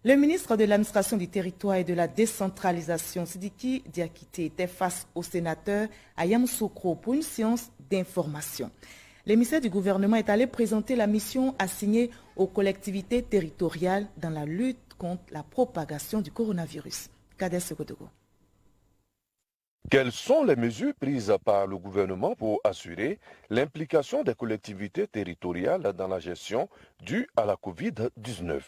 Le ministre de l'Administration du Territoire et de la Décentralisation, Sidiki Diakité, était face au sénateur Ayam Sokro pour une séance d'information. L'émissaire du gouvernement est allé présenter la mission assignée aux collectivités territoriales dans la lutte contre la propagation du coronavirus. Kader Sekodogo. Quelles sont les mesures prises par le gouvernement pour assurer l'implication des collectivités territoriales dans la gestion due à la COVID-19?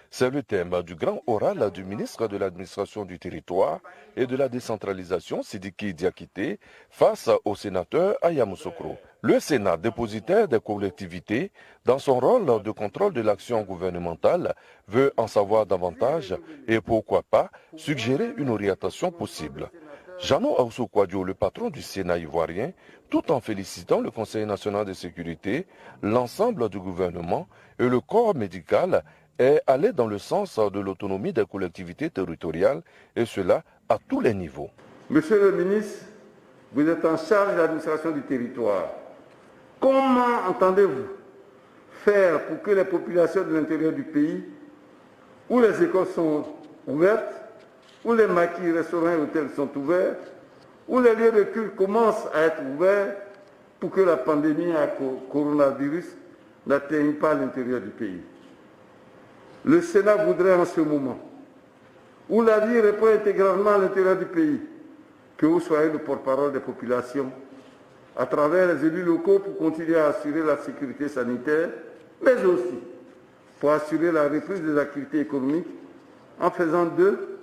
C'est le thème du grand oral du ministre de l'Administration du Territoire et de la Décentralisation, Sidiki Diakité, face au sénateur Ayam Sokro. Le Sénat, dépositaire des collectivités, dans son rôle de contrôle de l'action gouvernementale, veut en savoir davantage et pourquoi pas suggérer une orientation possible. Jano Aousso Kouadio, le patron du Sénat ivoirien, tout en félicitant le Conseil national de sécurité, l'ensemble du gouvernement et le corps médical, est allé dans le sens de l'autonomie des collectivités territoriales, et cela à tous les niveaux. Monsieur le ministre, vous êtes en charge de l'administration du territoire. Comment entendez-vous faire pour que les populations de l'intérieur du pays, où les écoles sont ouvertes, où les maquis, restaurants et hôtels sont ouverts, où les lieux de culte commencent à être ouverts pour que la pandémie à coronavirus n'atteigne pas l'intérieur du pays? Le Sénat voudrait en ce moment, où la vie répond intégralement à l'intérieur du pays, que vous soyez le porte-parole des populations, à travers les élus locaux pour continuer à assurer la sécurité sanitaire, mais aussi pour assurer la reprise des activités économiques en faisant d'eux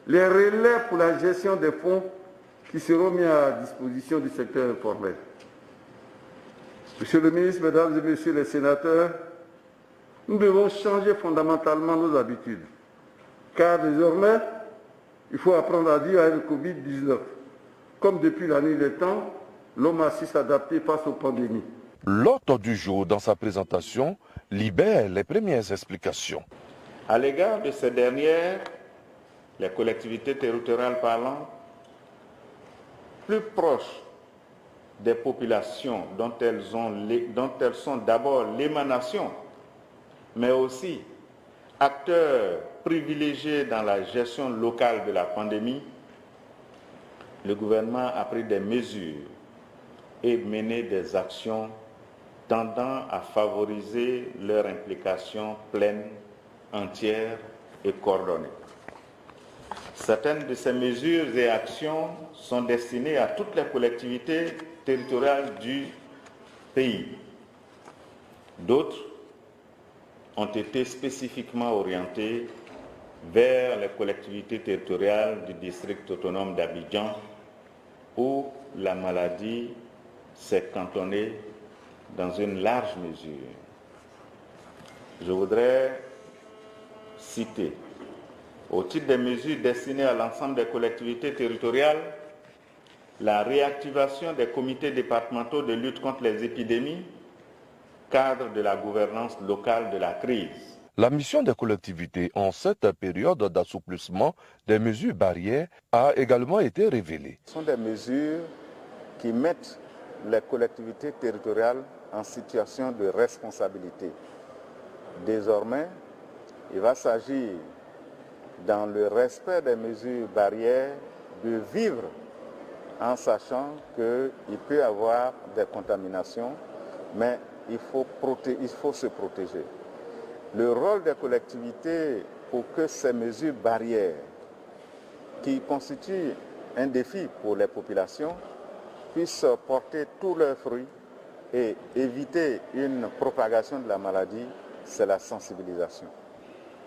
les relais pour la gestion des fonds qui seront mis à disposition du secteur informel. Monsieur le ministre, mesdames et messieurs les sénateurs, nous devons changer fondamentalement nos habitudes, car désormais, il faut apprendre à vivre avec le Covid-19. Comme depuis la nuit des temps, l'homme a su s'adapter face aux pandémies. L'hôte du jour, dans sa présentation, libère les premières explications. À l'égard de ces dernières, les collectivités territoriales parlant, plus proches des populations dont elles sont d'abord l'émanation, mais aussi acteurs privilégiés dans la gestion locale de la pandémie, le gouvernement a pris des mesures et mené des actions tendant à favoriser leur implication pleine, entière et coordonnée. Certaines de ces mesures et actions sont destinées à toutes les collectivités territoriales du pays. D'autres ont été spécifiquement orientées vers les collectivités territoriales du district autonome d'Abidjan, où la maladie s'est cantonnée dans une large mesure. Je voudrais citer, au titre des mesures destinées à l'ensemble des collectivités territoriales, la réactivation des comités départementaux de lutte contre les épidémies, cadre de la gouvernance locale de la crise. La mission des collectivités en cette période d'assouplissement des mesures barrières a également été révélée. Ce sont des mesures qui mettent les collectivités territoriales en situation de responsabilité. Désormais, il va s'agir, dans le respect des mesures barrières, de vivre en sachant qu'il peut y avoir des contaminations, mais il faut se protéger. Le rôle des collectivités pour que ces mesures barrières, qui constituent un défi pour les populations, puissent porter tous leurs fruits et éviter une propagation de la maladie, c'est la sensibilisation.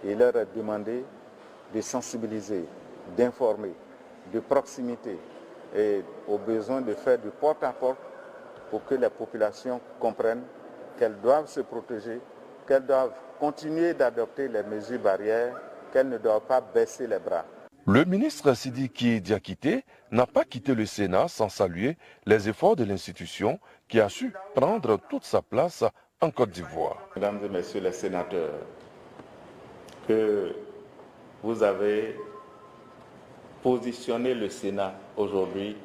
Il leur est demandé de sensibiliser, d'informer, de proximité et au besoin de faire du porte-à-porte pour que les populations comprennent qu'elles doivent se protéger, qu'elles doivent continuer d'adopter les mesures barrières, qu'elles ne doivent pas baisser les bras. Le ministre Sidiki Diakité n'a pas quitté le Sénat sans saluer les efforts de l'institution qui a su prendre toute sa place en Côte d'Ivoire. Mesdames et messieurs les sénateurs, que vous avez positionné le Sénat aujourd'hui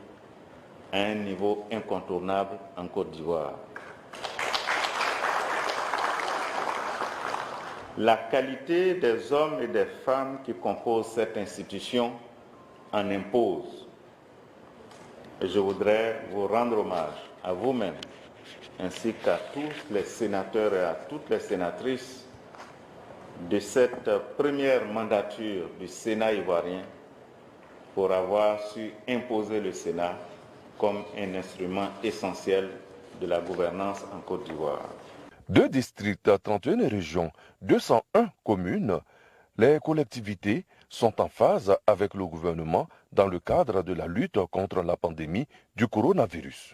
à un niveau incontournable en Côte d'Ivoire. la qualité des hommes et des femmes qui composent cette institution en impose. Et je voudrais vous rendre hommage à vous-même, ainsi qu'à tous les sénateurs et à toutes les sénatrices de cette première mandature du Sénat ivoirien pour avoir su imposer le Sénat comme un instrument essentiel de la gouvernance en Côte d'Ivoire. 2 districts, 31 régions, 201 communes, les collectivités sont en phase avec le gouvernement dans le cadre de la lutte contre la pandémie du coronavirus.